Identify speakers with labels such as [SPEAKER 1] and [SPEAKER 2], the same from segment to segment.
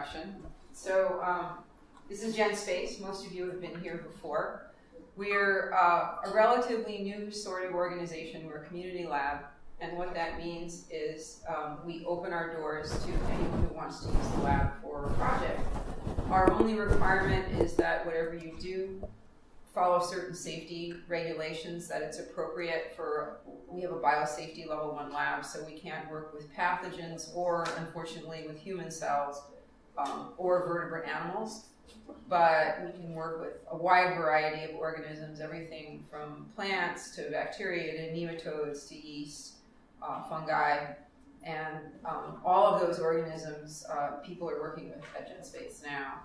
[SPEAKER 1] introduction. So this is GenSpace. Most of you have been here before. We're a relatively new sort of organization. We're a community lab, and what that means is we open our doors to anyone who wants to use the lab for a project. Our only requirement is that whatever you do, follow certain safety regulations, that it's appropriate for, we have a biosafety level 1 lab, so we can't work with pathogens or, unfortunately, with human cells or vertebrate animals. But we can work with a wide variety of organisms, everything from plants to bacteria to nematodes to yeast, fungi, and all of those organisms people are working with at GenSpace now.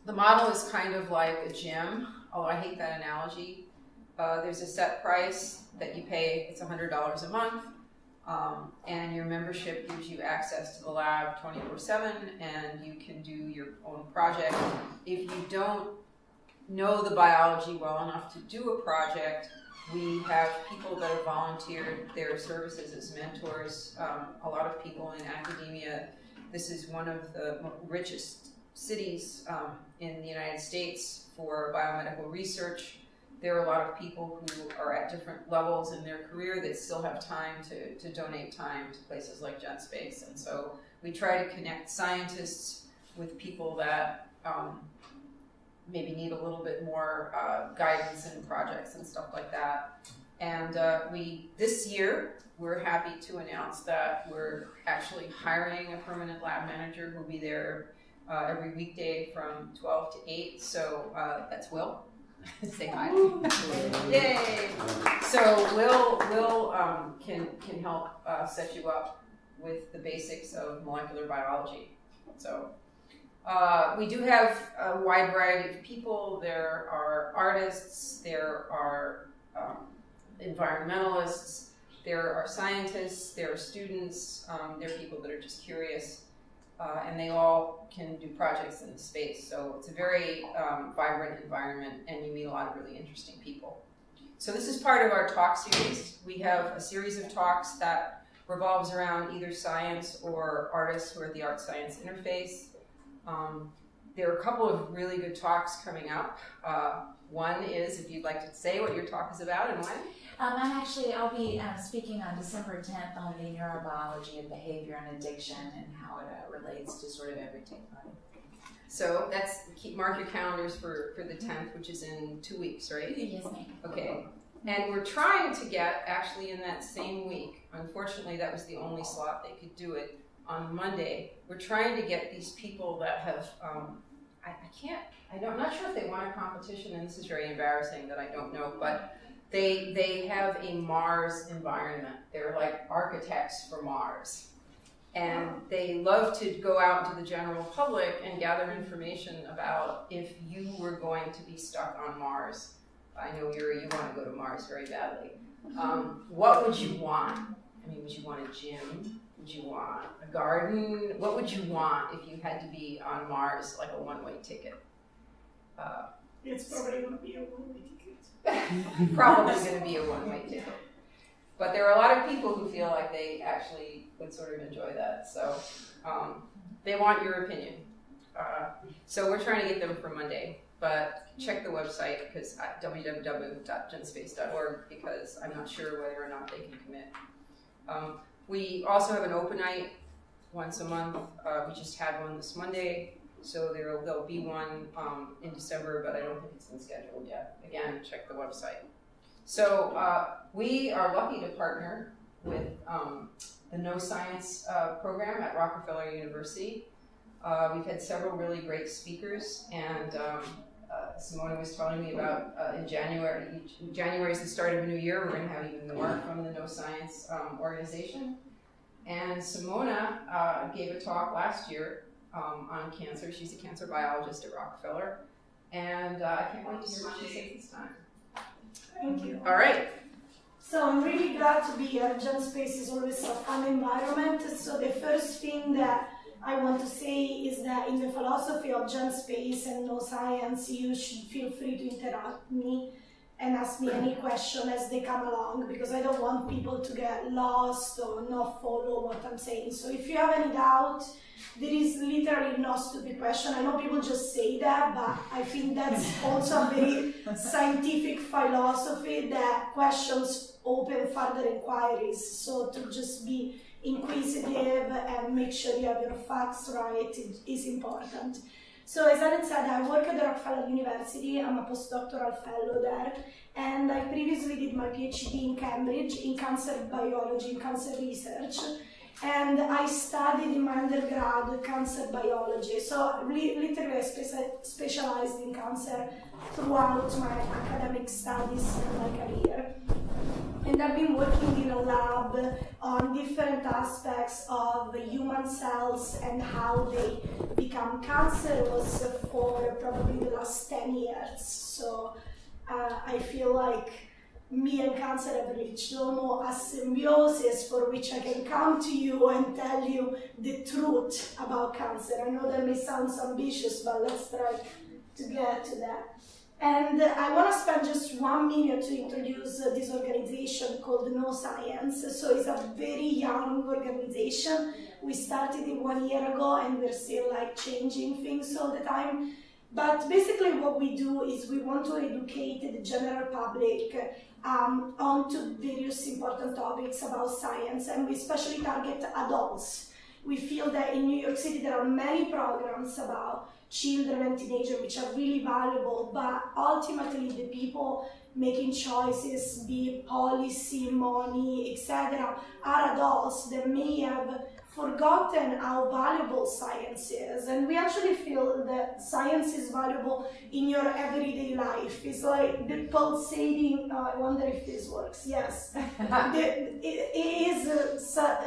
[SPEAKER 1] The model is kind of like a gym, although I hate that analogy. There's a set price that you pay, it's $100 a month, and your membership gives you access to the lab 24/7, and you can do your own project. If you don't know the biology well enough to do a project, we have people that have volunteered their services as mentors. A lot of people in academia. This is one of the richest cities in the United States for biomedical research. There are a lot of people who are at different levels in their career that still have time to donate time to places like GenSpace. And so we try to connect scientists with people that maybe need a little bit more guidance in projects and stuff like that. And this year, we're happy to announce that we're actually hiring a permanent lab manager who'll be there every weekday from 12 to 8. So that's Will. Say hi. Yay! So Will can help set you up with the basics of molecular biology. So we do have a wide variety of people. There are artists, there are environmentalists, there are scientists, there are students, there are people that are just curious. And they all can do projects in the space. So it's a very vibrant environment, and you meet a lot of really interesting people. So this is part of our talk series. We have a series of talks that revolves around either science or artists who are at the art-science interface. There are a couple of really good talks coming up. One is, if you'd like to say what your talk is about and when.
[SPEAKER 2] I'll be speaking on December 10th on the neurobiology of behavior and addiction and how it relates to sort of everyday life.
[SPEAKER 1] So mark your calendars for the 10th, which is in 2 weeks, right?
[SPEAKER 2] Yes, ma'am.
[SPEAKER 1] Okay. And we're trying to get, actually in that same week, unfortunately that was the only slot they could do it, on Monday, we're trying to get these people that have, I'm not sure if they won a competition, and this is very embarrassing that I don't know, but they have a Mars environment. They're like architects for Mars. And they love to go out into the general public and gather information about if you were going to be stuck on Mars. I know you want to go to Mars very badly. What would you want? I mean, would you want a gym? Would you want a garden? What would you want if you had to be on Mars, like a one-way ticket?
[SPEAKER 3] It's probably going to be a one-way ticket.
[SPEAKER 1] Probably going to be a one-way ticket. But there are a lot of people who feel like they actually would sort of enjoy that. So they want your opinion. So we're trying to get them for Monday. But check the website, because www.genspace.org, because I'm not sure whether or not they can commit. We also have an open night once a month. We just had one this Monday, so there'll be one in December, but I don't think it's been scheduled yet. Again, check the website. So we are lucky to partner with the KnowScience program at Rockefeller University. We've had several really great speakers, and Simona was telling me about in January. January is the start of a new year. We're going to have even more from the KnowScience organization. And Simona gave a talk last year on cancer. She's a cancer biologist at Rockefeller. And I can't wait to hear what she says this time.
[SPEAKER 3] Thank you.
[SPEAKER 1] All right.
[SPEAKER 3] So I'm really glad to be here. GenSpace is always a fun environment. So the first thing that I want to say is that in the philosophy of GenSpace and KnowScience, you should feel free to interrupt me and ask me any question as they come along, because I don't want people to get lost or not follow what I'm saying. So if you have any doubt, there is literally no stupid question. I know people just say that, but I think that's also a very scientific philosophy that questions open further inquiries. So to just be inquisitive and make sure you have your facts right is important. So as I said, I work at the Rockefeller University. I'm a postdoctoral fellow there, and I previously did my PhD in Cambridge in cancer biology, in cancer research, and I studied in my undergrad cancer biology. So literally I specialized in cancer throughout my academic studies and my career. And I've been working in a lab on different aspects of human cells and how they become cancerous for probably the last 10 years. So I feel like me and cancer have reached almost a symbiosis for which I can come to you and tell you the truth about cancer. I know that may sound ambitious, but let's try to get to that. And I want to spend just 1 minute to introduce this organization called KnowScience. So it's a very young organization. We started it 1 year ago, and we're still like changing things all the time. But basically what we do is we want to educate the general public onto various important topics about science, and we especially target adults. We feel that in New York City there are many programs about children and teenagers which are really valuable, but ultimately the people making choices, be it policy, money, etc., are adults that may have forgotten how valuable science is. And we actually feel that science is valuable in your everyday life. It's like the pulsating, I wonder if this works, yes. It is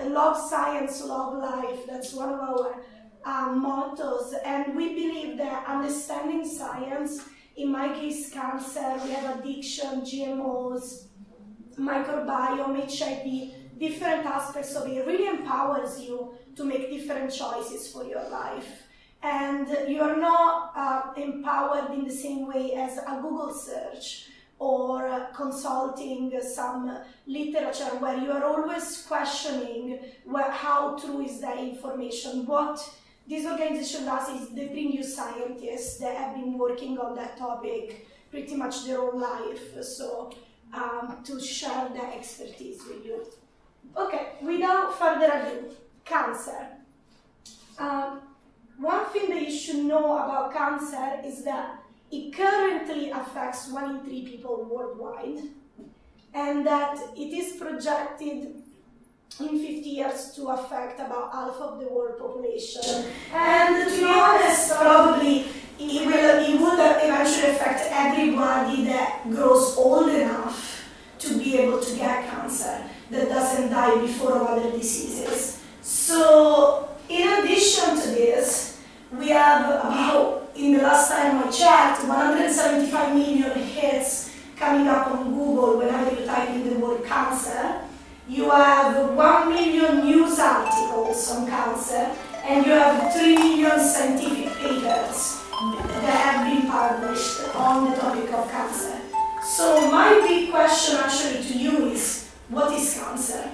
[SPEAKER 3] love science, love life. That's one of our mottos. And we believe that understanding science, in my case cancer, we have addiction, GMOs, microbiome, HIV, different aspects of it really empowers you to make different choices for your life. And you are not empowered in the same way as a Google search or consulting some literature where you are always questioning how true is that information. What this organization does is they bring you scientists that have been working on that topic pretty much their whole life, so to share their expertise with you. Okay, without further ado, cancer. One thing that you should know about cancer is that it currently affects 1 in 3 people worldwide, and that it is projected in 50 years to affect about half of the world population. And to be honest, probably it would eventually affect everybody that grows old enough to be able to get cancer, that doesn't die before of other diseases. So in addition to this, we have about, in the last time I checked, 175 million hits coming up on Google whenever you type in the word cancer. You have 1 million news articles on cancer, and you have 3 million scientific papers that have been published on the topic of cancer. So my big question actually to you is, what is cancer?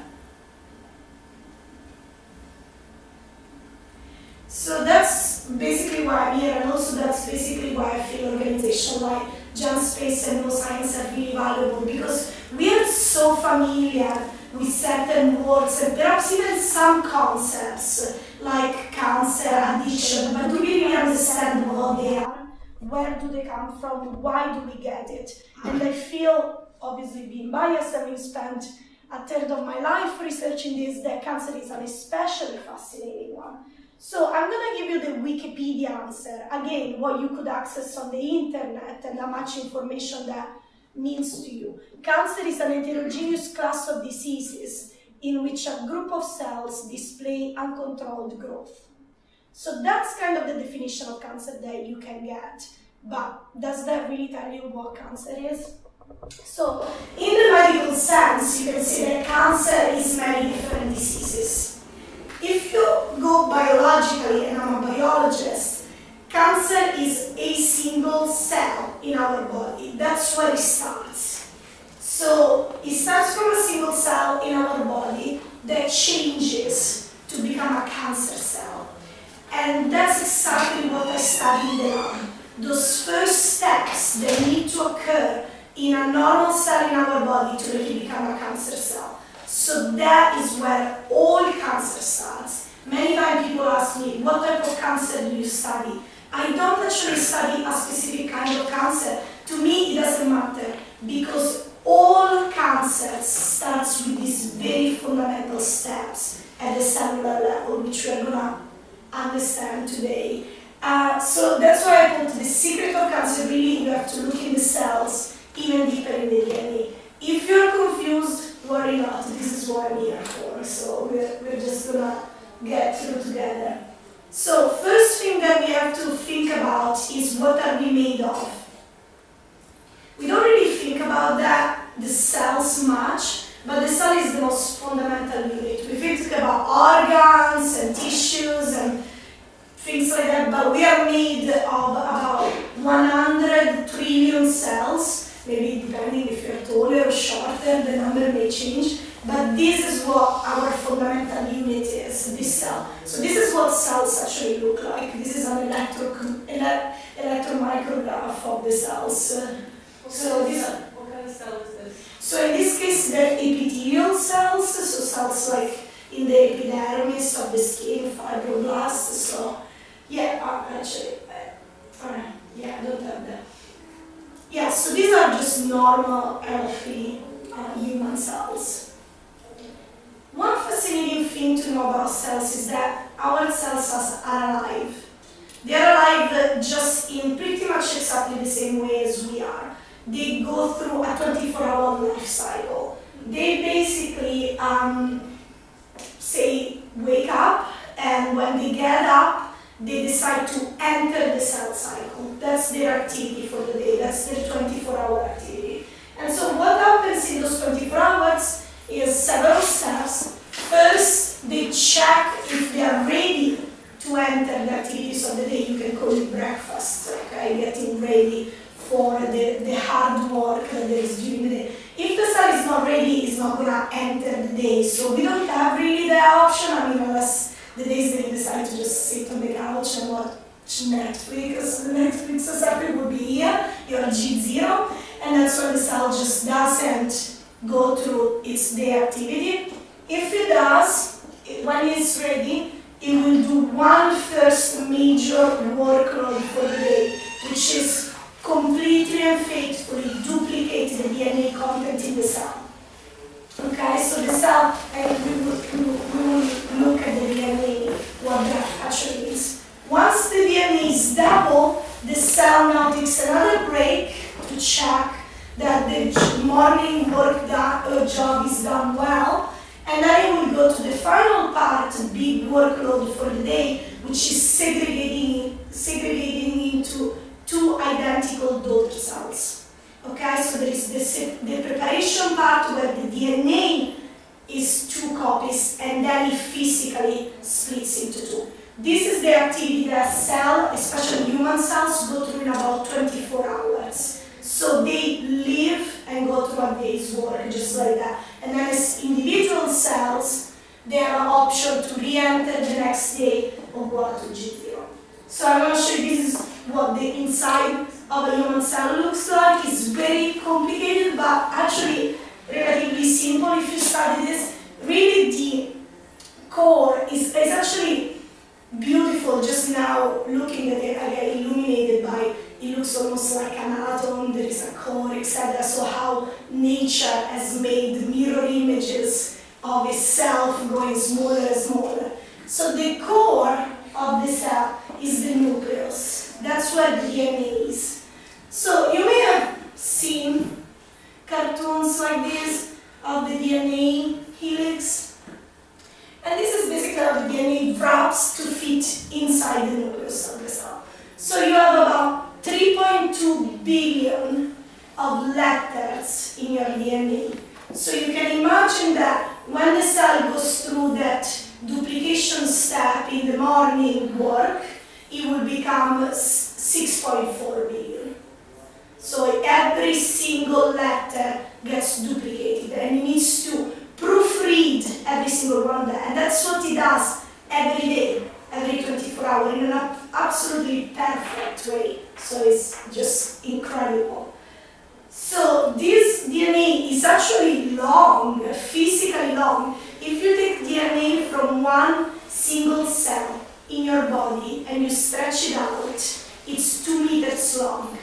[SPEAKER 3] So that's basically why I'm here, and also that's basically why I feel organizations like GenSpace and KnowScience are really valuable, because we are so familiar with certain words and perhaps even some concepts like cancer, addiction, but do we really understand what they are? Where do they come from? Why do we get it? And I feel, obviously being biased, having spent a third of my life researching this, that cancer is an especially fascinating one. So I'm going to give you the Wikipedia answer. Again, what you could access on the internet and how much information that means to you. Cancer is an heterogeneous class of diseases in which a group of cells display uncontrolled growth. So that's kind of the definition of cancer that you can get. But does that really tell you what cancer is? So in the medical sense, you can say that cancer is many different diseases. If you go biologically, and I'm a biologist, cancer is a single cell in our body. That's where it starts. So it starts from a single cell in our body that changes to become a cancer cell. And that's exactly what I study in the lab. Those first steps that need to occur in a normal cell in our body to really become a cancer cell. So that is where all cancer starts. Many times people ask me, what type of cancer do you study? I don't actually study a specific kind of cancer. To me, it doesn't matter, because all cancer starts with these very fundamental steps at the cellular level, which we are going to understand today. So that's why I put the secret of cancer. Really, you have to look in the cells, even deeper in the DNA. If you're confused, worry not. This is what I'm here for. So we're just gonna get through together. So first thing that we have to think about is what are we made of? We don't really think about that, the cells much, but the cell is the most fundamental unit. We think about organs and tissues and things like that, but we are made of about 100 trillion cells, maybe depending if you're taller or shorter, the number may change, but this is what our fundamental unit is, this cell. So this is what cells actually look like. This is an electron micrograph of the cells. So this,
[SPEAKER 4] what kind of cell is this?
[SPEAKER 3] so in this case, they're epithelial cells, so cells like in the epidermis of the skin, fibroblasts. So yeah, actually, yeah, I don't have that. Yeah, so these are just normal, healthy human cells. One fascinating thing to know about cells is that our cells are alive. They are alive just in pretty much exactly the same way as we are. They go through a 24-hour life cycle. They basically, say, wake up, and when they get up, they decide to enter the cell cycle. That's their activity for the day. That's their 24-hour activity. And so what happens in those 24 hours is several steps. First, they check if they are ready to enter the activities of the day. You can call it breakfast, okay? Getting ready for the hard work that there is during the day. If the cell is not ready, it's not going to enter the day. So we don't have really the option, unless the days that you decide to just sit on the couch and watch Netflix. The Netflix exactly would be here, your G0, and that's when the cell just doesn't go through its day activity. If it does, when it's ready, it will do one first major workload for the day, which is completely and faithfully duplicate the DNA content in the cell. Okay, so the cell, and we will look at the DNA, what that actually means. Once the DNA is double, the cell now takes another break to check that the morning work job is done well, and then it will go to the final part, the big workload for the day, which is segregating into two identical daughter cells. Okay, so there is the preparation part where the DNA is 2 copies, and then it physically splits into 2. This is the activity that cell, especially human cells, go through in about 24 hours. So they live and go through a day's work, just like that. And then as individual cells, they have an option to re-enter the next day or go out to G0. So I'm going to show you this is what the inside of a human cell looks like. It's very complicated, but actually relatively simple if you study this. Really, the core is actually beautiful. Just now looking at it, I get illuminated by it. Looks almost like an atom. There is a core, etc. So how nature has made mirror images of itself going smaller and smaller. So the core of the cell is the nucleus. That's where the DNA is. So you may have seen cartoons like this of the DNA helix. And this is basically how the DNA wraps to fit inside the nucleus of the cell. So you have about 3.2 billion of letters in your DNA. So you can imagine that when the cell goes through that duplication step in the morning work, it will become 6.4 billion. So every single letter gets duplicated, and it needs to proofread every single one of that. And that's what it does every day. every 24 hours in an absolutely perfect way. So it's just incredible. So this DNA is actually long, physically long. If you take DNA from one single cell in your body and you stretch it out, it's 2 meters long.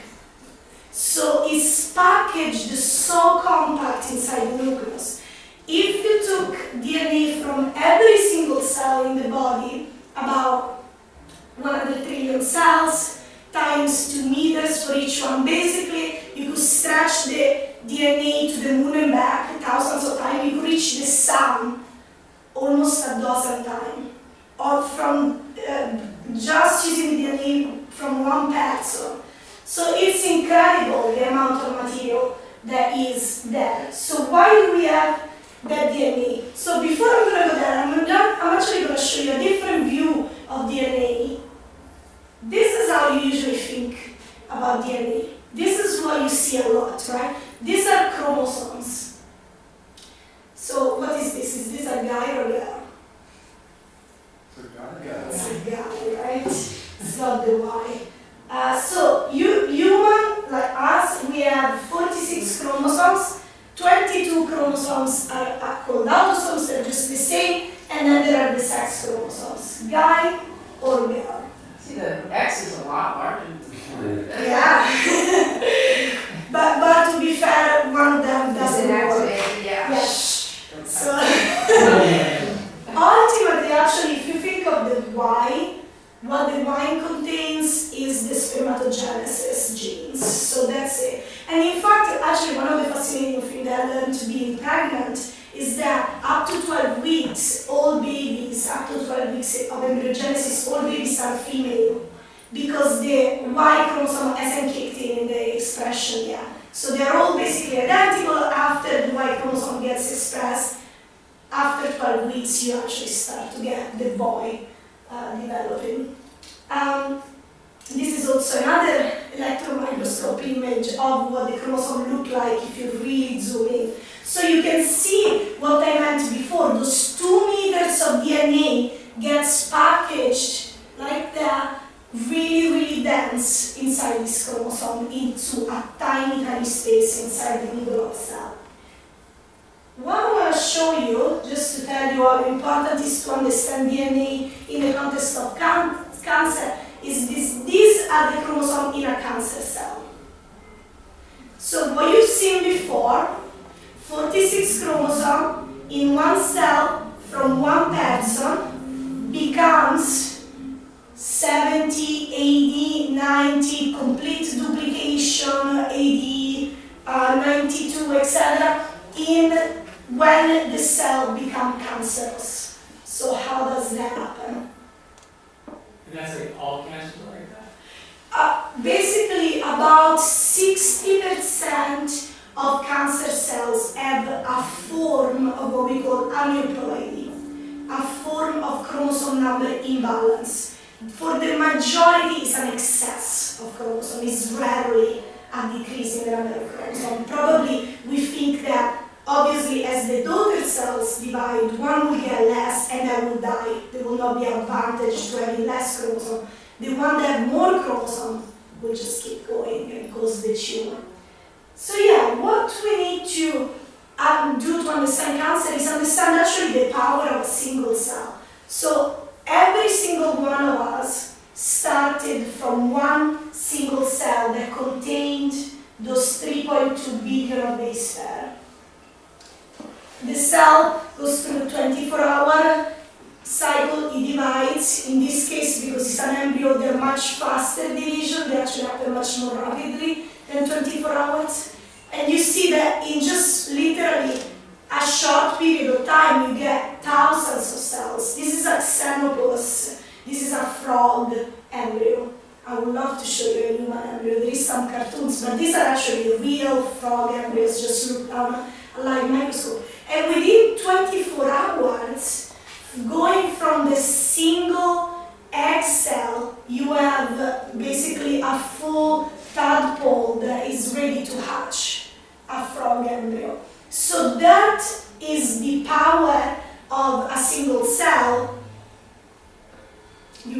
[SPEAKER 3] So it's packaged so compact inside the nucleus. If you took DNA from every single cell in the body, about 100 trillion cells, times 2 meters for each one, basically you could stretch the DNA to the moon and back thousands of times. You could reach the sun almost a dozen times. Or from just using DNA from one person. So it's incredible the amount of material that is there. So why do we have that DNA? So before I'm going to go there, I'm actually going to show you a different view of DNA. This is how you usually think about DNA. This is what you see a lot, right? These are chromosomes. So what is this? Is this a guy or a girl? It's a guy, right? It's not the Y. So human, like us, we have 46 chromosomes. 22 chromosomes are called autosomes, they're just the same, and then there are the sex chromosomes, guy or girl.
[SPEAKER 1] See, the X is a lot larger.
[SPEAKER 3] Yeah. but to be fair, one of them doesn't work.
[SPEAKER 1] Yeah.
[SPEAKER 3] Yes. So ultimately, actually, if you think of the Y, what the Y contains is the spermatogenesis genes. So that's it. And in fact, actually, one of the fascinating things that I learned to being pregnant is that up to 12 weeks, all babies, up to 12 weeks of embryogenesis, all babies are female because the Y chromosome hasn't kicked in the expression yet. So they're all basically identical. After the Y chromosome gets expressed, after 12 weeks, you actually start to get the boy developing. This is also another electron microscope image of what the chromosome look like if you really zoom in. So you can see what I meant before. Those 2 meters of DNA gets packaged like that, really, really dense inside this chromosome into a tiny, tiny space inside the middle of the cell. What I want to show you, just to tell you how important it is to understand DNA in the context of cancer, is these are the chromosomes in a cancer cell. So what you've seen before, 46 chromosomes in one cell from one person becomes 70, 80, 90, complete duplication, 80, 92, etc. when the cell becomes cancerous. So how does that happen?
[SPEAKER 4] And that's like all cancers like that?
[SPEAKER 3] Basically, about 60% of cancer cells have a form of what we call aneuploidy, a form of chromosome number imbalance. For the majority, it's an excess of chromosome. It's rarely a decrease in the number of chromosomes. Probably we think that obviously as the daughter cells divide, one will get less and they will die. There will not be an advantage to having less chromosome. The one that have more chromosome will just keep going and cause the tumor. So yeah, what we need to do to understand cancer is understand actually the power of a single cell. So every single one of us started from one single cell that contained those 3.2 billion of base pair. The cell goes through a 24-hour cycle, it divides. In this case, because it's an embryo, they're much faster division, they actually happen much more rapidly than 24 hours. And you see that in just literally a short period of time, you get thousands of cells. This is a xenopus, this is a frog embryo. I would love to show you a human embryo. There is some cartoons, but these are actually real frog embryos, just look down a light microscope. And within 24 hours, going from the single egg cell, you have basically a full tadpole that is ready to hatch a frog embryo. So that is the power of a single cell. You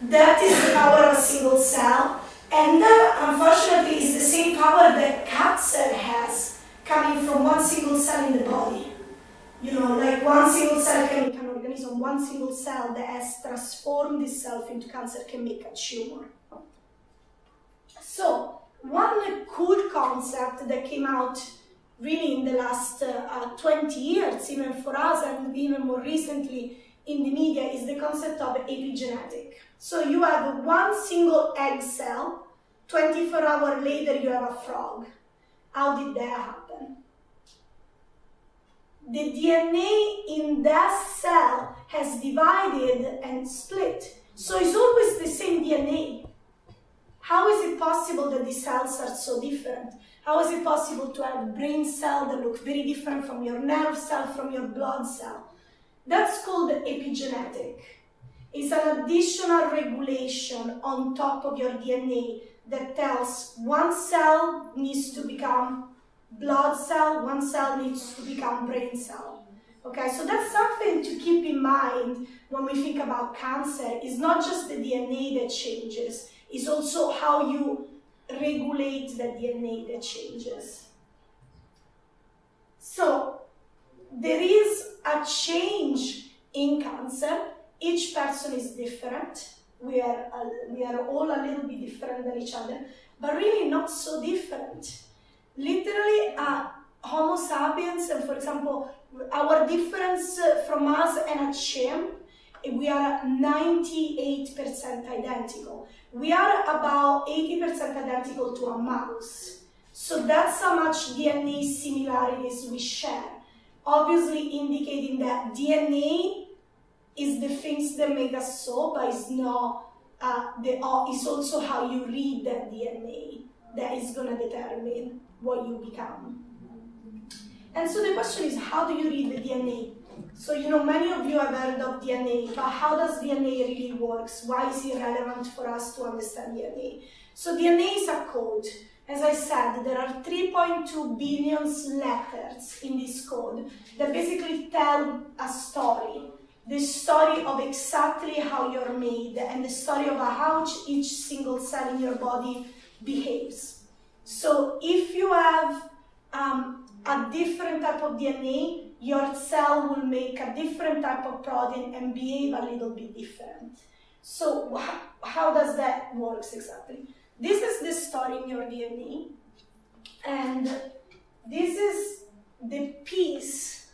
[SPEAKER 3] That is the power of a single cell, and unfortunately is the same power that cancer has, coming from one single cell in the body. You know, like one single cell can make an organism, one single cell that has transformed itself into cancer can make a tumor. So, one cool concept that came out really in the last 20 years, even for us, and even more recently in the media, is the concept of epigenetic. So you have one single egg cell, 24 hours later you have a frog. How did that happen? The DNA in that cell has divided and split. So it's always the same DNA. How is it possible that the cells are so different? How is it possible to have brain cells that look very different from your nerve cell, from your blood cell? That's called epigenetic. It's an additional regulation on top of your DNA that tells one cell needs to become blood cell, one cell needs to become brain cell. Okay, so that's something to keep in mind when we think about cancer. It's not just the DNA that changes, it's also how you regulate the DNA that changes. So there is a change in cancer. Each person is different. We are all a little bit different than each other, but really not so different. Literally, Homo sapiens, and for example, our difference from us and a chimp, we are 98% identical. We are about 80% identical to a mouse. So that's how much DNA similarities we share. Obviously indicating that DNA is the things that make us so, but it's not, it's also how you read that DNA that is going to determine what you become. And so the question is, how do you read the DNA? So, you know, many of you have heard of DNA, but how does DNA really work? Why is it relevant for us to understand DNA? So DNA is a code. As I said, there are 3.2 billion letters in this code that basically tell a story. The story of exactly how you're made and the story of how each single cell in your body behaves. So if you have a different type of DNA, your cell will make a different type of protein and behave a little bit different. So how does that work exactly? This is the story in your DNA, and this is the piece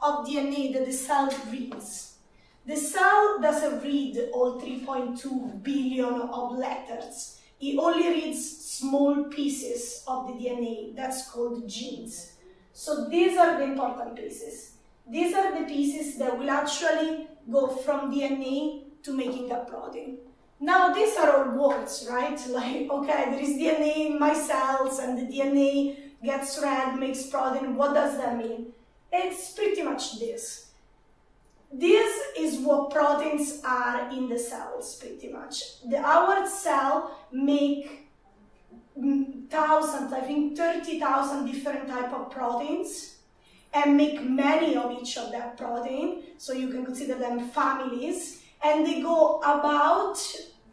[SPEAKER 3] of DNA that the cell reads. The cell doesn't read all 3.2 billion of letters. It only reads small pieces of the DNA. That's called genes. So these are the important pieces. These are the pieces that will actually go from DNA to making a protein. Now these are all words, right? Like, okay, there is DNA in my cells and the DNA gets read, makes protein. What does that mean? It's pretty much this. This is what proteins are in the cells, pretty much. Our cell make thousands, I think 30,000 different type of proteins, and make many of each of that protein, so you can consider them families, and they go about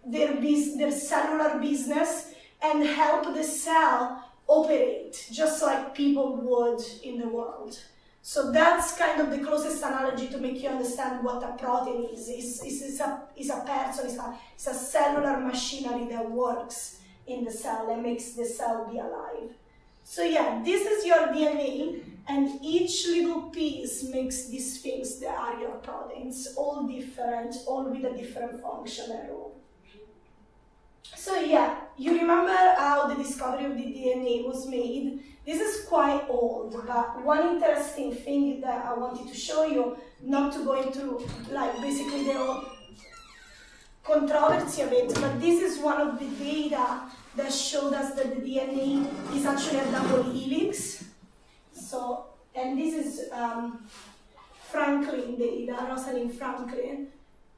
[SPEAKER 3] their cellular business and help the cell operate, just like people would in the world. So that's kind of the closest analogy to make you understand what a protein is. It's a person, it's a cellular machinery that works in the cell and makes the cell be alive. So yeah, this is your DNA, and each little piece makes these things that are your proteins, all different, all with a different function and role. So yeah, you remember how the discovery of the DNA was made? This is quite old, but one interesting thing that I wanted to show you, not to go into like basically the whole controversy of it, but this is one of the data that showed us that the DNA is actually a double helix. So, and this is Franklin data, Rosalind Franklin,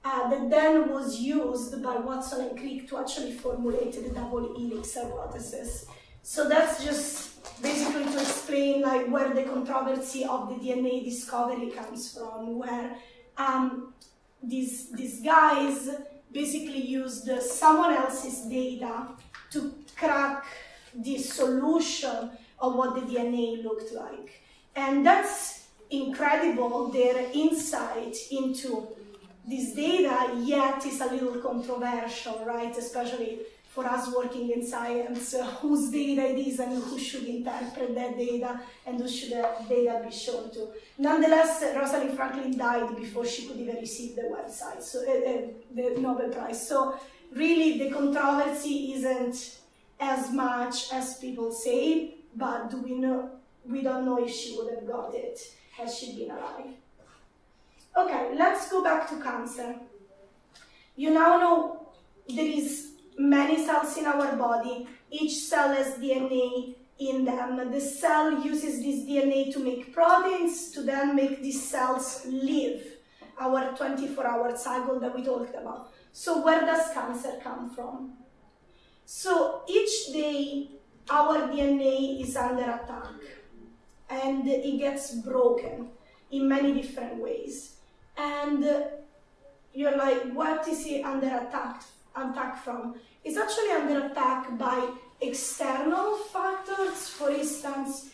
[SPEAKER 3] that then was used by Watson and Crick to actually formulate the double helix hypothesis. So that's just basically to explain like where the controversy of the DNA discovery comes from, where these guys basically used someone else's data to crack the solution of what the DNA looked like. And that's incredible, their insight into this data, yet is a little controversial, right? Especially for us working in science, whose data it is and who should interpret that data and who should that data be shown to. Nonetheless, Rosalind Franklin died before she could even receive the website, so the Nobel Prize. So really the controversy isn't as much as people say, but we don't know if she would have got it had she been alive. Okay, let's go back to cancer. You now know there is many cells in our body. Each cell has DNA in them. The cell uses this DNA to make proteins to then make these cells live, our 24-hour cycle that we talked about. So where does cancer come from? So each day our DNA is under attack and it gets broken in many different ways. And you're like, what is it under attack from? It's actually under attack by external factors. For instance,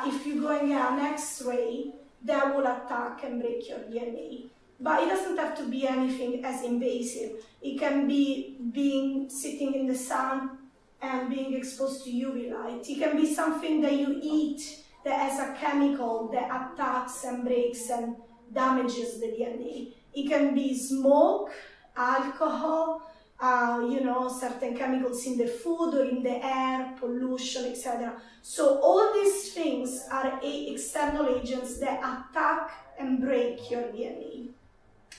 [SPEAKER 3] if you go and get an X-ray, that will attack and break your DNA. But it doesn't have to be anything as invasive. It can be sitting in the sun and being exposed to UV light. It can be something that you eat that has a chemical that attacks and breaks and damages the DNA. It can be smoke, alcohol, certain chemicals in the food or in the air, pollution, etc. So all these things are external agents that attack and break your DNA.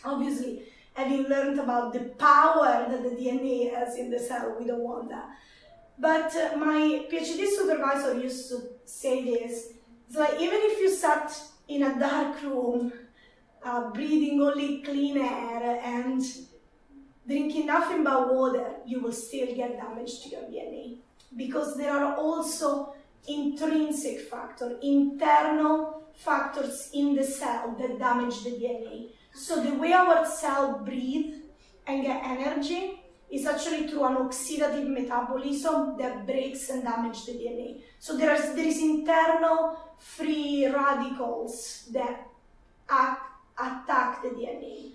[SPEAKER 3] Obviously, having learned about the power that the DNA has in the cell, we don't want that. But my PhD supervisor used to say this. It's like, even if you sat in a dark room, breathing only clean air and drinking nothing but water, you will still get damage to your DNA. Because there are also intrinsic factors, internal factors in the cell that damage the DNA. So the way our cell breathe and get energy is actually through an oxidative metabolism that breaks and damages the DNA. So there is internal free radicals that attack the DNA.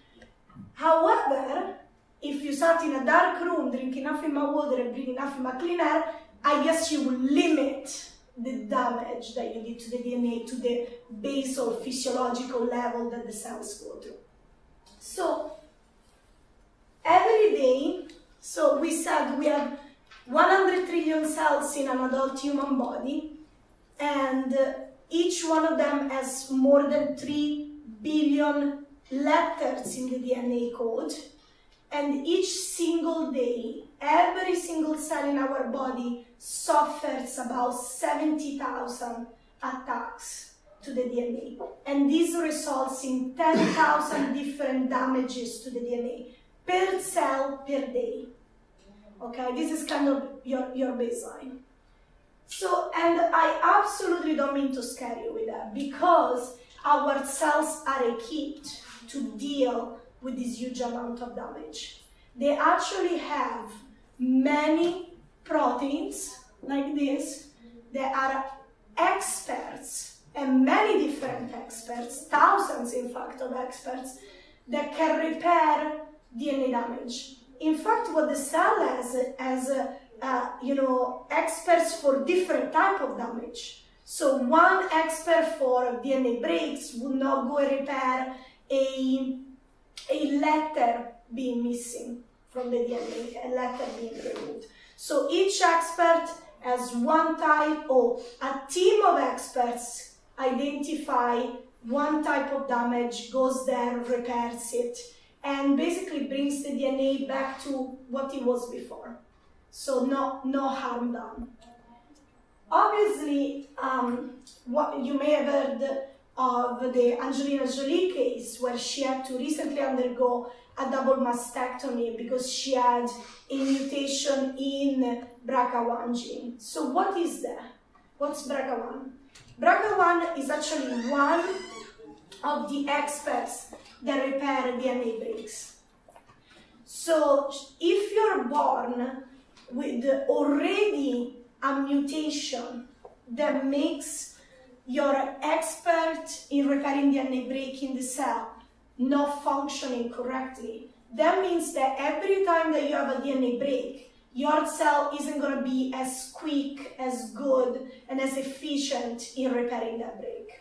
[SPEAKER 3] However, if you sat in a dark room drinking nothing but water and breathing nothing but clean air, I guess you will limit the damage that you did to the DNA to the basal physiological level that the cells go through. So every day, so we said we have 100 trillion cells in an adult human body, and each one of them has more than 3 billion letters in the DNA code. And each single day, every single cell in our body suffers about 70,000 attacks to the DNA. And this results in 10,000 different damages to the DNA per cell per day. Okay, this is kind of your baseline. So, and I absolutely don't mean to scare you with that, because our cells are equipped to deal with this huge amount of damage. They actually have many proteins like this that are experts, and many different experts, thousands in fact of experts, that can repair DNA damage. In fact, what the cell has experts for different type of damage. So one expert for DNA breaks would not go and repair a letter being missing from the DNA, a letter being removed. So each expert has one type, or a team of experts identify one type of damage, goes there, repairs it, and basically brings the DNA back to what it was before. So no harm done. Obviously, what you may have heard of the Angelina Jolie case, where she had to recently undergo a double mastectomy because she had a mutation in BRCA1 gene. So what is that? What's BRCA1? BRCA1 is actually one of the experts that repair DNA breaks. So if you're born with already a mutation that makes your expert in repairing DNA break in the cell not functioning correctly, that means that every time that you have a DNA break, your cell isn't going to be as quick, as good, and as efficient in repairing that break.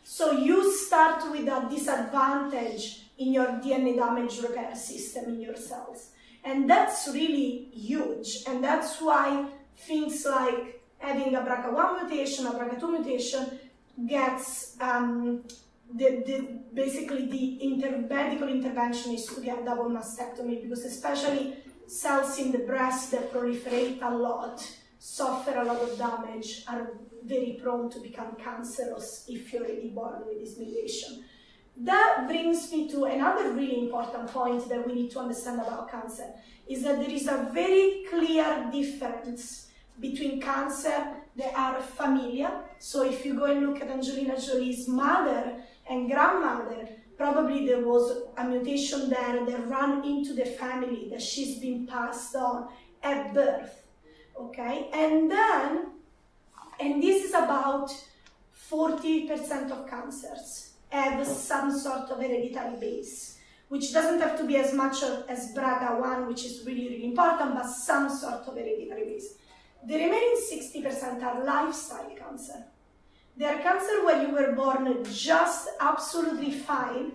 [SPEAKER 3] So you start with a disadvantage in your DNA damage repair system in your cells. And that's really huge. And that's why things like having a BRCA1 mutation, a BRCA2 mutation gets, basically the medical intervention is to get double mastectomy, because especially cells in the breast that proliferate a lot, suffer a lot of damage, are very prone to become cancerous if you're already born with this mutation. That brings me to another really important point that we need to understand about cancer, is that there is a very clear difference between cancer that are familial. So if you go and look at Angelina Jolie's mother and grandmother, probably there was a mutation there that ran into the family, that she's been passed on at birth, okay? And this is about 40% of cancers have some sort of hereditary base, which doesn't have to be as much as BRCA1, which is really, really important, but some sort of hereditary base. The remaining 60% are lifestyle cancer. They are cancer where you were born just absolutely fine,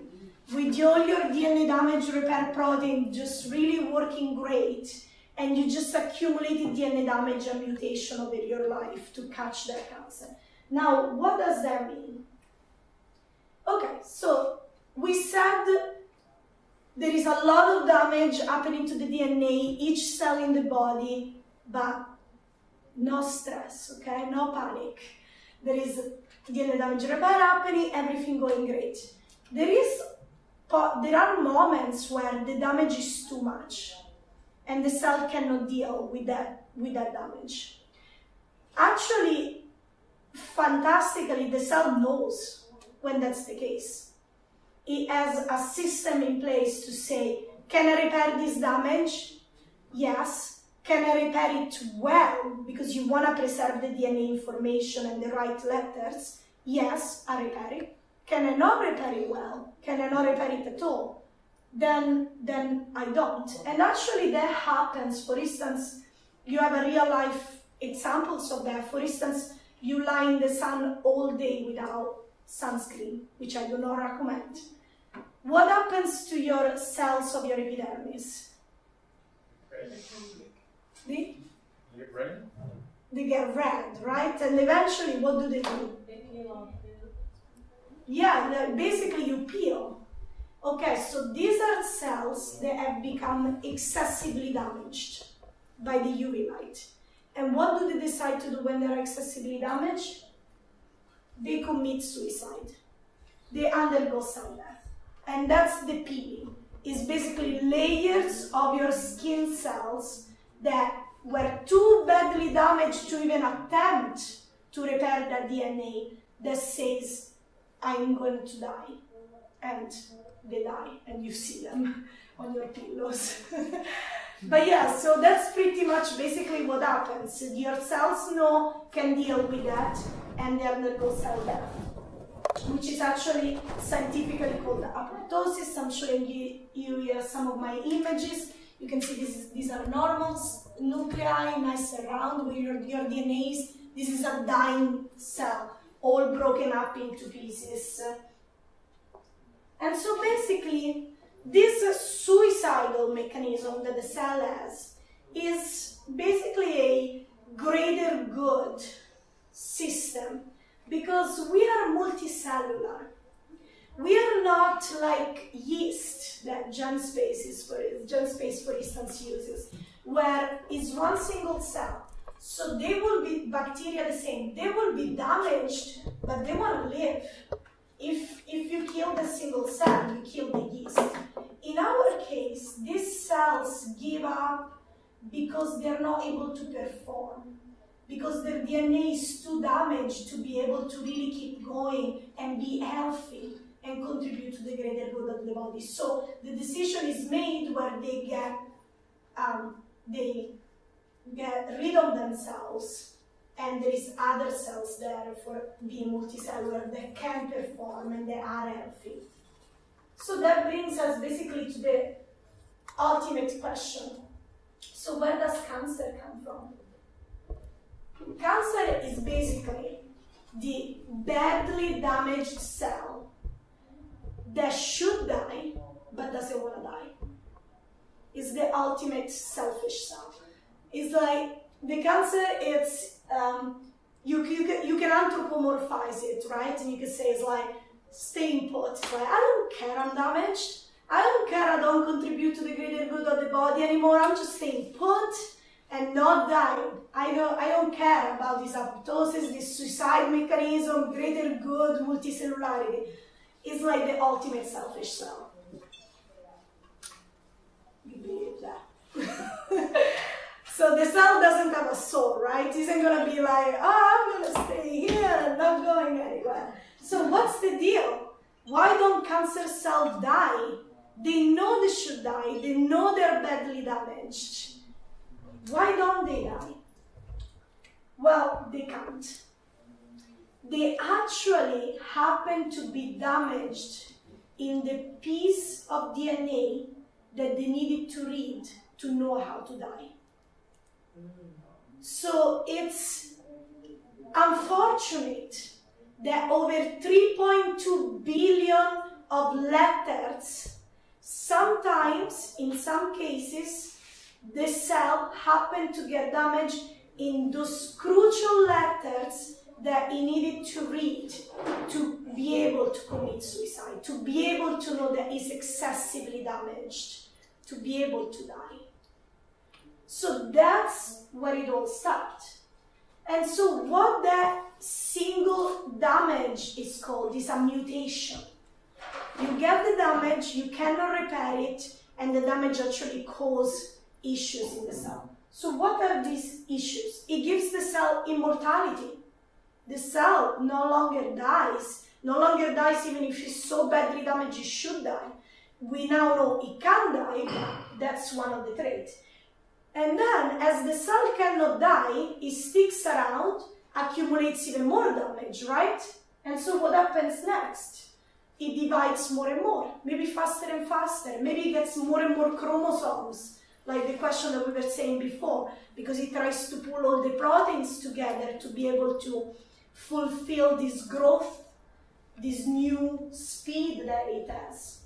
[SPEAKER 3] with all your DNA damage repair protein just really working great, and you just accumulated DNA damage and mutation over your life to catch that cancer. Now, what does that mean? Okay, so we said there is a lot of damage happening to the DNA, each cell in the body, but no stress, okay? No panic. There is DNA damage repair happening, everything going great. There are moments where the damage is too much and the cell cannot deal with that damage. Actually, fantastically, the cell knows when that's the case. It has a system in place to say, can I repair this damage? Yes. Can I repair it well? Because you want to preserve the DNA information and the right letters. Yes, I repair it. Can I not repair it well? Can I not repair it at all? Then I don't. And actually that happens. For instance, you have a real life examples of that. For instance, you lie in the sun all day without sunscreen, which I do not recommend. What happens to your cells of your epidermis? They
[SPEAKER 4] get red?
[SPEAKER 3] They get red, right? And eventually, what do? They peel off. Yeah, basically you peel. Okay, so these are cells that have become excessively damaged by the UV light. And what do they decide to do when they are excessively damaged? They commit suicide. They undergo cell death. And that's the peeling. It's basically layers of your skin cells that were too badly damaged to even attempt to repair that DNA that says, I'm going to die. And they die, and you see them on your pillows. But yeah, so that's pretty much basically what happens. Your cells can deal with that, and they undergo cell death, which is actually scientifically called apoptosis. I'm showing you here some of my images. You can see these are normal nuclei, nice and round with your DNAs. This is a dying cell, all broken up into pieces. And so basically, this suicidal mechanism that the cell has is basically a greater good system, because we are multicellular. We are not like yeast that GenSpace, for instance, uses, where it's one single cell. So they will be bacteria the same. They will be damaged, but they want to live. If you kill the single cell, you kill the yeast. In our case, these cells give up because they're not able to perform, because their DNA is too damaged to be able to really keep going and be healthy and contribute to the greater good of the body. So the decision is made where they get rid of themselves, and there is other cells there for being multicellular that can perform and they are healthy. So that brings us basically to the ultimate question. So where does cancer come from? Cancer is basically the badly damaged cell that should die but doesn't want to die. It's the ultimate selfish cell. It's like the cancer, it's you can anthropomorphize it, right? And you can say it's like staying put. It's like, I don't care, I'm damaged. I don't care, I don't contribute to the greater good of the body anymore. I'm just staying put and not dying. I don't care about this apoptosis, this suicide mechanism, greater good, multicellularity. It's like the ultimate selfish cell. You believe that? So the cell doesn't have a soul, right? It isn't going to be like, oh, I'm going to stay here and not going anywhere. So what's the deal? Why don't cancer cells die? They know they should die. They know they're badly damaged. Why don't they die? Well, they can't. They actually happen to be damaged in the piece of DNA that they needed to read to know how to die. So it's unfortunate that over 3.2 billion of letters, sometimes, in some cases, the cell happened to get damaged in those crucial letters that it needed to read to be able to commit suicide, to be able to know that it's excessively damaged, to be able to die. So that's where it all started. And so what that single damage is called is a mutation. You get the damage, you cannot repair it, and the damage actually causes issues in the cell. So what are these issues? It gives the cell immortality. The cell no longer dies even if it's so badly damaged it should die. We now know it can die, but that's one of the traits. And then, as the cell cannot die, it sticks around, accumulates even more damage, right? And so what happens next? It divides more and more, maybe faster and faster. Maybe it gets more and more chromosomes, like the question that we were saying before, because it tries to pull all the proteins together to be able to fulfill this growth, this new speed that it has.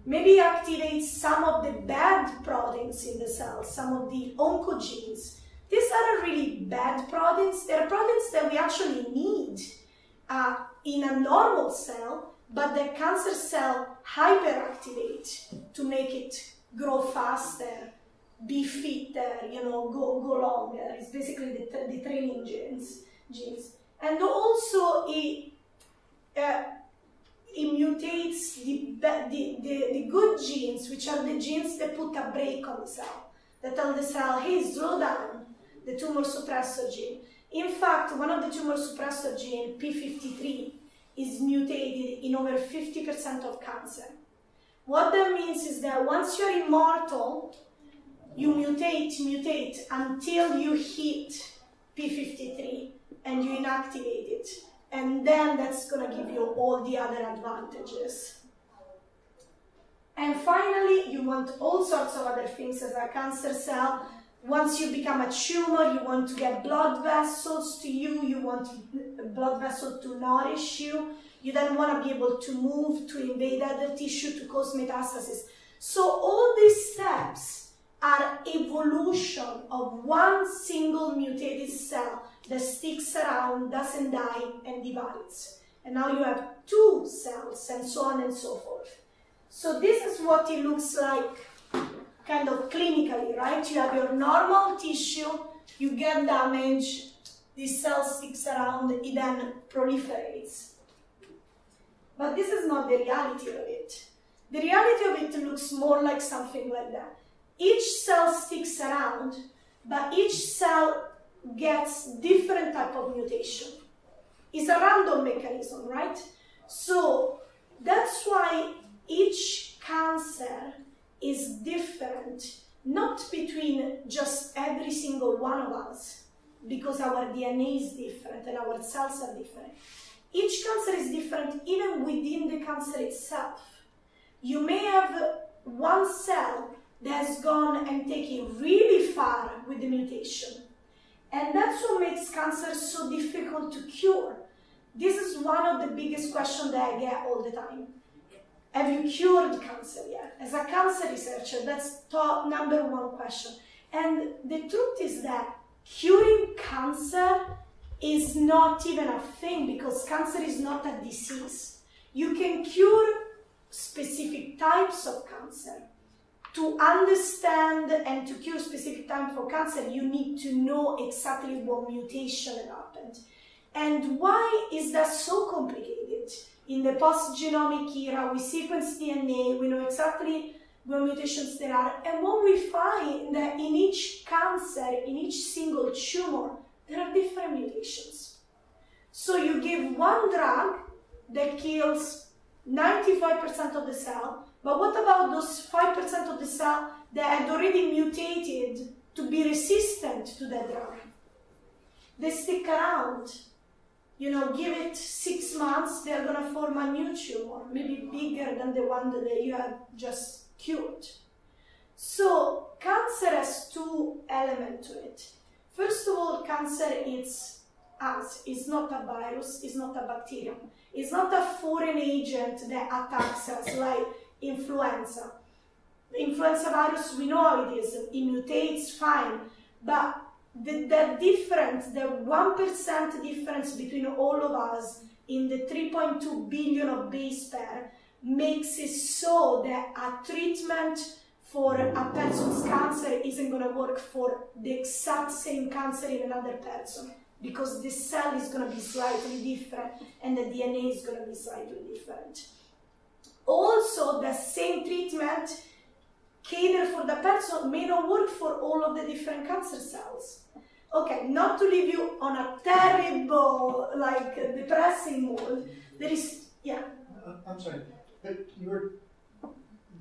[SPEAKER 3] Maybe it activates some of the bad proteins in the cell, some of the oncogenes. These aren't really bad proteins. They're proteins that we actually need in a normal cell, but the cancer cell hyperactivate to make it grow faster, be fitter, go longer. It's basically the training genes. And also it mutates the good genes, which are the genes that put a brake on the cell, that tell the cell, hey, slow down, the tumor suppressor gene. In fact, one of the tumor suppressor gene, P53, is mutated in over 50% of cancer. What that means is that once you're immortal, you mutate until you hit P53 and you inactivate it. And then that's going to give you all the other advantages. And finally, you want all sorts of other things as a cancer cell. Once you become a tumor, you want to get blood vessels to you. You want a blood vessel to nourish you. You then want to be able to move, to invade other tissue, to cause metastasis. So all these steps are evolution of one single mutated cell that sticks around, doesn't die, and divides. And now you have two cells, and so on and so forth. So this is what it looks like, kind of clinically, right? You have your normal tissue, you get damage, this cell sticks around, it then proliferates. But this is not the reality of it. The reality of it looks more like something like that. Each cell sticks around, but each cell gets different type of mutation. It's a random mechanism, right? So That's why each cancer is different, not between just every single one of us, because our DNA is different and our cells are different. Each cancer is different even within the cancer itself. You may have one cell that has gone and taken really far with the mutation. And that's what makes cancer so difficult to cure. This is one of the biggest questions that I get all the time. Have you cured cancer yet? As a cancer researcher, that's top number one question. And the truth is that curing cancer is not even a thing, because cancer is not a disease. You can cure specific types of cancer. To understand and to cure specific types for cancer, you need to know exactly what mutation happened. And why is that so complicated? In the post-genomic era, we sequence DNA, we know exactly what mutations there are, and what we find that in each cancer, in each single tumor, there are different mutations. So you give one drug that kills 95% of the cell, but what about those 5% of the cell that had already mutated to be resistant to that drug? They stick around. You know, give it 6 months, they're gonna form a new tumor, maybe bigger than the one that you had just cured. So cancer has two elements to it. First of all, cancer is us. It's not a virus, it's not a bacterium. It's not a foreign agent that attacks us like influenza. The influenza virus, we know how it is. It mutates, fine. But the difference, the 1% difference between all of us in the 3.2 billion of base pair makes it so that a treatment for a person's cancer isn't going to work for the exact same cancer in another person, because the cell is going to be slightly different and the DNA is going to be slightly different. Also, the same treatment catered for the person may not work for all of the different cancer cells. Okay, not to leave you on a terrible, depressing mood, there is, yeah.
[SPEAKER 5] I'm sorry, but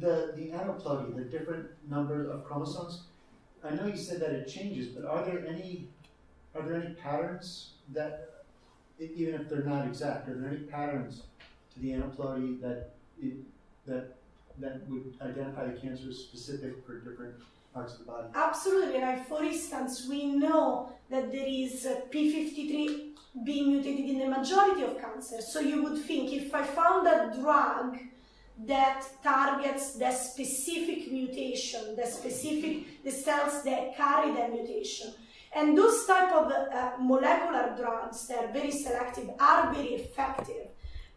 [SPEAKER 5] the aneuploidy, the different number of chromosomes, I know you said that it changes, but are there any patterns that, even if they're not exact, are there any patterns to the aneuploidy that would identify the cancer as specific for different parts of the body?
[SPEAKER 3] Absolutely. Like, for instance, we know that there is P53 being mutated in the majority of cancer. So you would think, if I found a drug that targets the specific mutation, the cells that carry that mutation, and those type of molecular drugs that are very selective are very effective.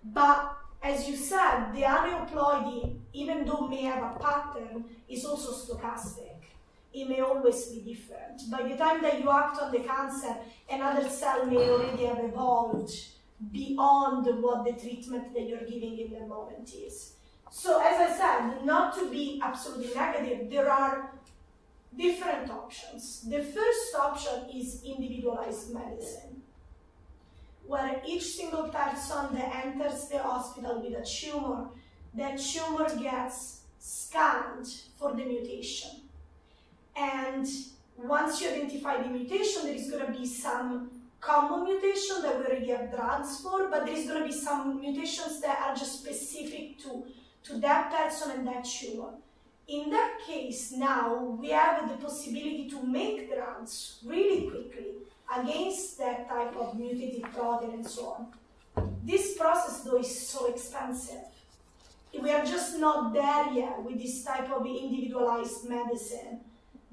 [SPEAKER 3] But as you said, the aneuploidy, even though may have a pattern, is also stochastic. It may always be different. By the time that you act on the cancer, another cell may already have evolved beyond what the treatment that you're giving in the moment is. So as I said, not to be absolutely negative, there are different options. The first option is individualized medicine, where each single person that enters the hospital with a tumor, that tumor gets scanned for the mutation. And once you identify the mutation, there is going to be some common mutation that we already have drugs for, but there is going to be some mutations that are just specific to that person and that tumor. In that case, now we have the possibility to make drugs really quickly against that type of mutated protein and so on. This process, though, is so expensive. We are just not there yet with this type of individualized medicine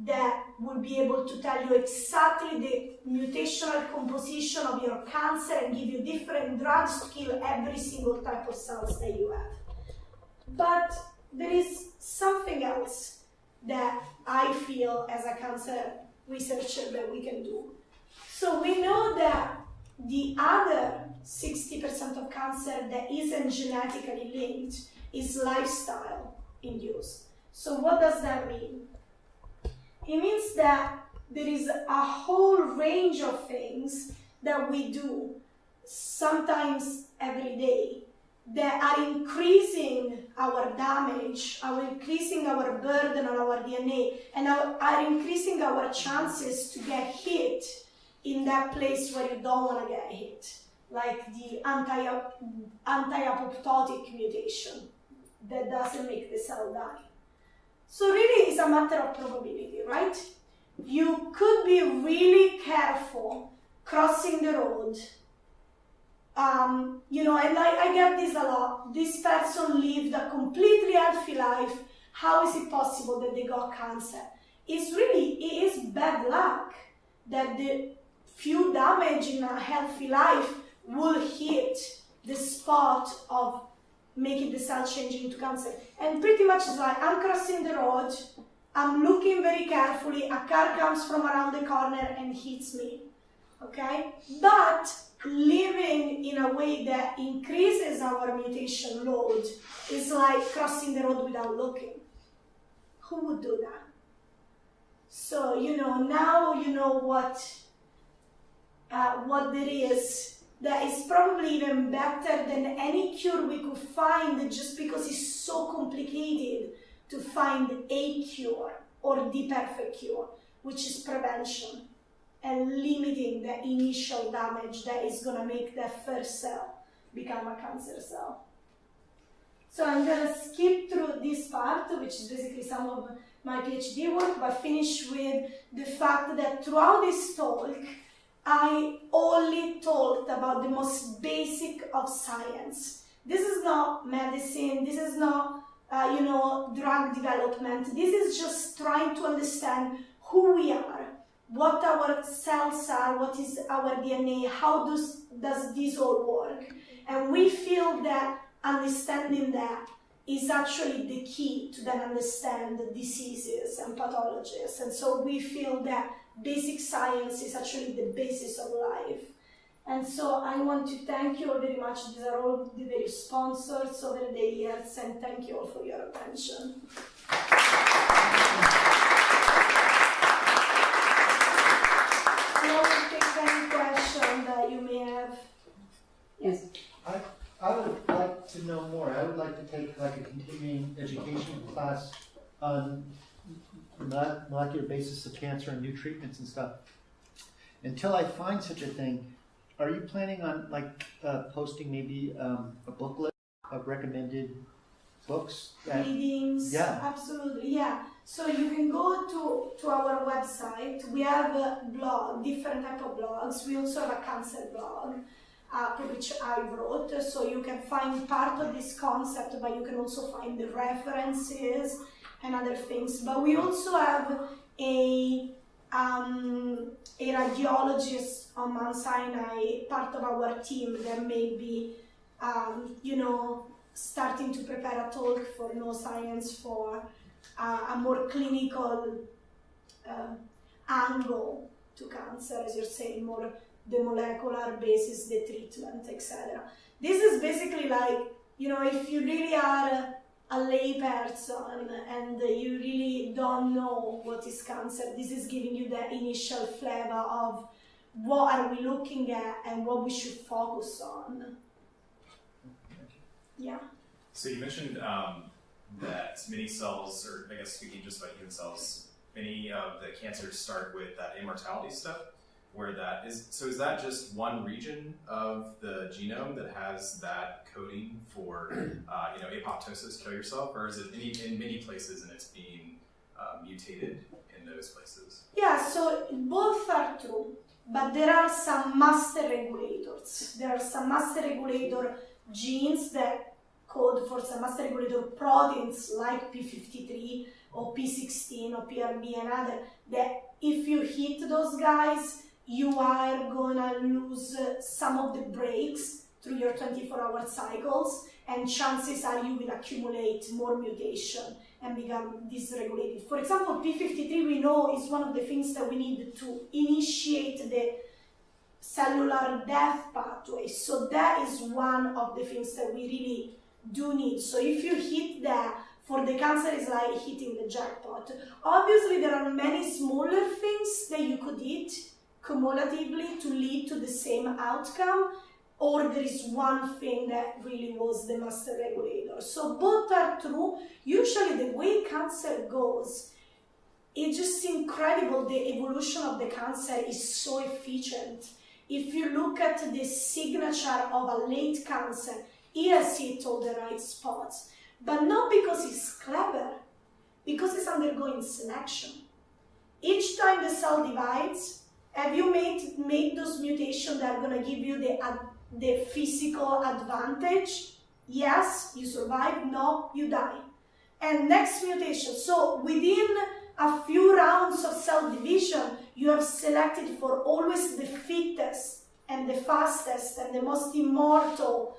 [SPEAKER 3] that will be able to tell you exactly the mutational composition of your cancer and give you different drugs to kill every single type of cells that you have. But there is something else that I feel as a cancer researcher that we can do. So we know that the other 60% of cancer that isn't genetically linked is lifestyle induced. So what does that mean? It means that there is a whole range of things that we do, sometimes every day, that are increasing our damage, are increasing our burden on our DNA, and are increasing our chances to get hit in that place where you don't want to get hit, like the anti-apoptotic mutation that doesn't make the cell die. So really it's a matter of probability, right? You could be really careful crossing the road. And I get this a lot. This person lived a completely healthy life. How is it possible that they got cancer? It is bad luck that the few damage in a healthy life will hit the spot of making the cell change into cancer. And pretty much it's like, I'm crossing the road, I'm looking very carefully, a car comes from around the corner and hits me, okay? But living in a way that increases our mutation load is like crossing the road without looking. Who would do that? So, now you know what there is that is probably even better than any cure we could find, just because it's so complicated to find a cure or the perfect cure, which is prevention and limiting the initial damage that is going to make that first cell become a cancer cell. So I'm going to skip through this part, which is basically some of my PhD work, but finish with the fact that throughout this talk, I only talked about the most basic of science. This is not medicine, this is not, drug development. This is just trying to understand who we are, what our cells are, what is our DNA, how does this all work. And we feel that understanding that is actually the key to then understand diseases and pathologies. And so we feel that basic science is actually the basis of life. And so I want to thank you all very much. These are all the various sponsors over the years, and thank you all for your attention. I will take any question that you may have. Yes?
[SPEAKER 5] I would like to know more. I would like to take like a continuing education class on molecular basis of cancer and new treatments and stuff. Until I find such a thing, are you planning on posting maybe a booklet of recommended books?
[SPEAKER 3] Readings,
[SPEAKER 5] yeah.
[SPEAKER 3] Absolutely, yeah. So you can go to our website. We have a blog, different type of blogs. We also have a cancer blog, which I wrote. So you can find part of this concept, but you can also find the references and other things. But we also have a radiologist on Mount Sinai, part of our team, that may be, starting to prepare a talk for KnowScience for a more clinical angle to cancer, as you're saying, more the molecular basis, the treatment, etc. This is basically like, if you really are a lay person and you really don't know what is cancer, this is giving you the initial flavor of what are we looking at and what we should focus on. Yeah.
[SPEAKER 6] So you mentioned that many cells, or I guess speaking just about human cells, many of the cancers start with that immortality stuff, where that is. So is that just one region of the genome that has that coding for, apoptosis, kill yourself, or is it in many places and it's being mutated in those places?
[SPEAKER 3] Yeah, so both are true, but there are some master regulators. There are some master regulator genes that code for some master regulator proteins like P53 or P16 or PRB and other, that if you hit those guys, you are gonna lose some of the breaks through your 24-hour cycles, and chances are you will accumulate more mutation and become dysregulated. For example, P53 we know is one of the things that we need to initiate the cellular death pathway. So that is one of the things that we really do need. So if you hit that, for the cancer is like hitting the jackpot. Obviously there are many smaller things that you could hit cumulatively to lead to the same outcome, or there is one thing that really was the master regulator. So both are true. Usually the way cancer goes, it's just incredible. The evolution of the cancer is so efficient. If you look at the signature of a late cancer, he has hit all the right spots. But not because he's clever, because he's undergoing selection. Each time the cell divides, have you made those mutations that are going to give you the physical advantage? Yes, you survive. No, you die. And next mutation. So within a few rounds of cell division, you have selected for always the fittest and the fastest and the most immortal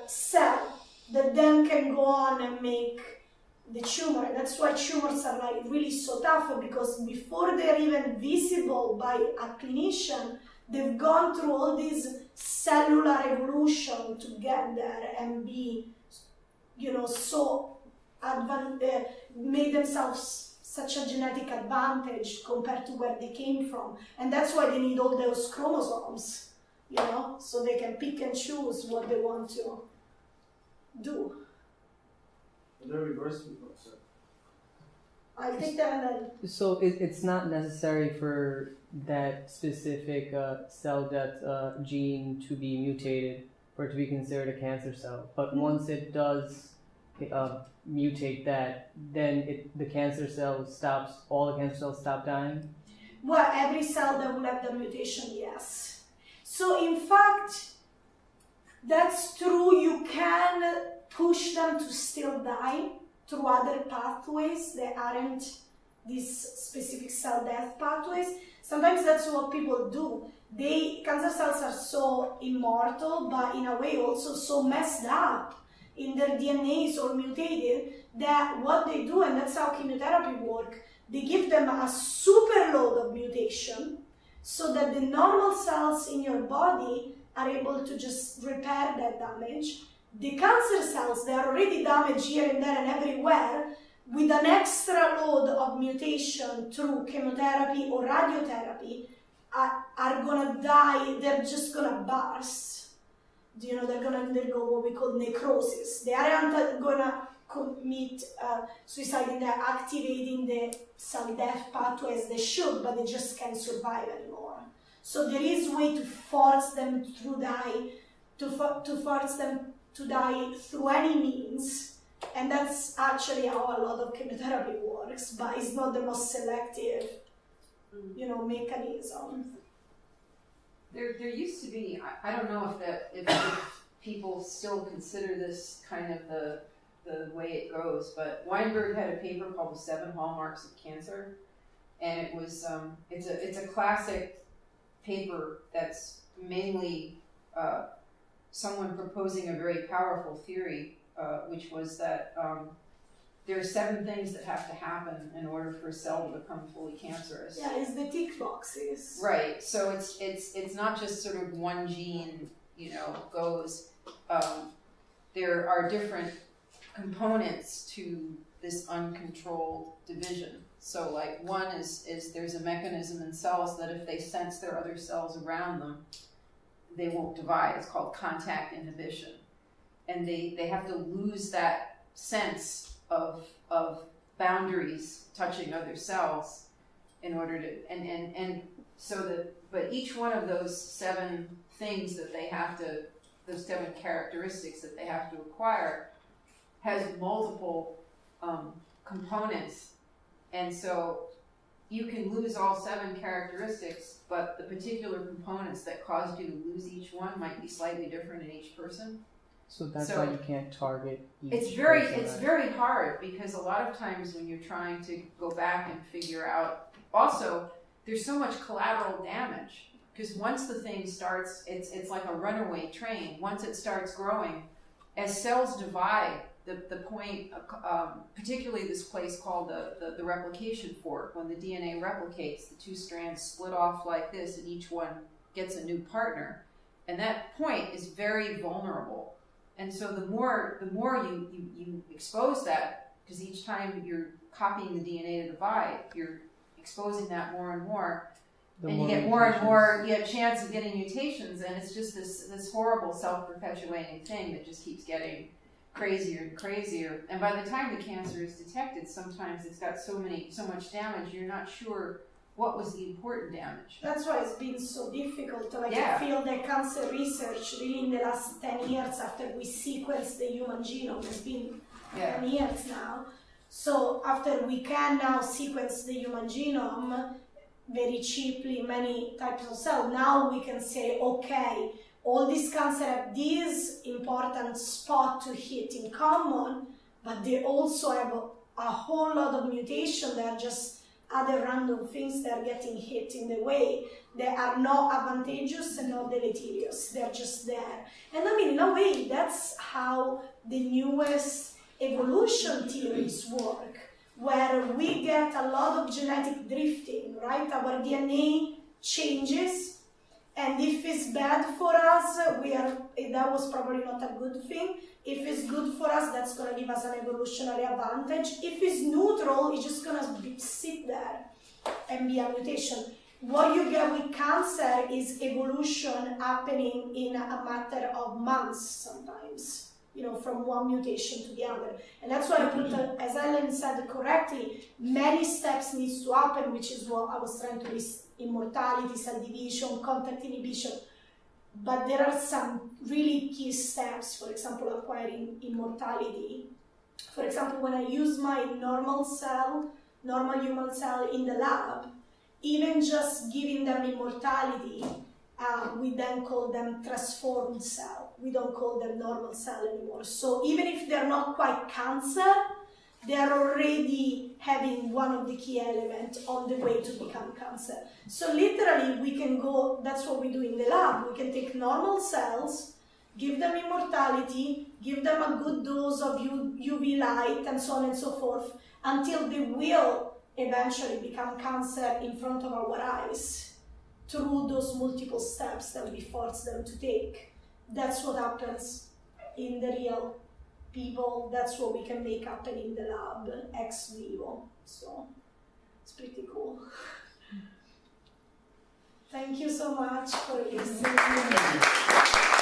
[SPEAKER 3] cell that then can go on and make the tumor. And that's why tumors are like really so tough, because before they're even visible by a clinician, they've gone through all this cellular evolution to get there and be, so made themselves such a genetic advantage compared to where they came from. And that's why they need all those chromosomes, so they can pick and choose what they want to do.
[SPEAKER 5] They're reversible, so.
[SPEAKER 3] I'll take that and then.
[SPEAKER 7] So it's not necessary for that specific cell death gene to be mutated for it to be considered a cancer cell. But once it does mutate that, then the cancer cell stops, all the cancer cells stop dying?
[SPEAKER 3] Well, every cell that will have the mutation, yes. So in fact, that's true. You can push them to still die through other pathways that aren't these specific cell death pathways. Sometimes that's what people do. Cancer cells are so immortal, but in a way also so messed up in their DNA is all mutated, that what they do, and that's how chemotherapy works, they give them a super load of mutation so that the normal cells in your body are able to just repair that damage. The cancer cells, they are already damaged here and there and everywhere, with an extra load of mutation through chemotherapy or radiotherapy, are gonna die. They're just gonna burst. They're gonna undergo what we call necrosis. They aren't gonna commit suicide and they're activating the cell death pathway as they should, but they just can't survive anymore. So there is a way to force them to die, to force them to die through any means, and that's actually how a lot of chemotherapy works, but it's not the most selective, mechanism.
[SPEAKER 1] There used to be, I don't know if people still consider this kind of the way it goes, but Weinberg had a paper called The 7 Hallmarks of Cancer, and it was it's a classic paper that's mainly someone proposing a very powerful theory, which was that there are 7 things that have to happen in order for a cell to become fully cancerous.
[SPEAKER 3] Yeah, it's the tick boxes.
[SPEAKER 1] Right. So it's not just sort of one gene, goes. There are different components to this uncontrolled division. So like one is there's a mechanism in cells that if they sense there are other cells around them, they won't divide. It's called contact inhibition. And they have to lose that sense of boundaries touching other cells in order to, and so that, but each one of those 7 things that they have to, those 7 characteristics that they have to acquire has multiple components. And so you can lose all 7 characteristics, but the particular components that caused you to lose each one might be slightly different in each person.
[SPEAKER 7] So that's why you can't target each
[SPEAKER 1] It's very hard, because a lot of times when you're trying to go back and figure out, also there's so much collateral damage, because once the thing starts, it's like a runaway train. Once it starts growing, as cells divide, the point, particularly this place called the replication fork, when the DNA replicates, the 2 strands split off like this, and each one gets a new partner, and that point is very vulnerable. And so the more you expose that, because each time you're copying the DNA to divide, you're exposing that more and more, and you get more and more, you have a chance of getting mutations, and it's just this horrible self-perpetuating thing that just keeps getting crazier and crazier. And by the time the cancer is detected, sometimes it's got so much damage, you're not sure what was the important damage.
[SPEAKER 3] That's why it's been so difficult. Like,
[SPEAKER 1] Yeah.
[SPEAKER 3] I feel that cancer research really in the last 10 years after we sequenced the human genome, it's been 10 years now. So after we can now sequence the human genome very cheaply, many types of cells, now we can say, okay, all these cancers have this important spot to hit in common, but they also have a whole lot of mutation that are just other random things that are getting hit in the way. They are not advantageous and not deleterious. They're just there. And I mean, in a way, that's how the newest evolution theories work, where we get a lot of genetic drifting, right? Our DNA changes, and if it's bad for us, that was probably not a good thing. If it's good for us, that's going to give us an evolutionary advantage. If it's neutral, it's just going to sit there and be a mutation. What you get with cancer is evolution happening in a matter of months sometimes, from one mutation to the other. And that's why I put, as Ellen said correctly, many steps needs to happen, which is what I was trying to list: immortality, cell division, contact inhibition. But there are some really key steps, for example, acquiring immortality. For example, when I use my normal human cell in the lab, even just giving them immortality, we then call them transformed cell. We don't call them normal cell anymore. So even if they're not quite cancer, they're already having one of the key elements on the way to become cancer. So literally we can go, that's what we do in the lab. We can take normal cells, give them immortality, give them a good dose of UV light and so on and so forth, until they will eventually become cancer in front of our eyes through those multiple steps that we force them to take. That's what happens in the real people. That's what we can make happen in the lab, ex vivo. So it's pretty cool. Thank you so much for listening.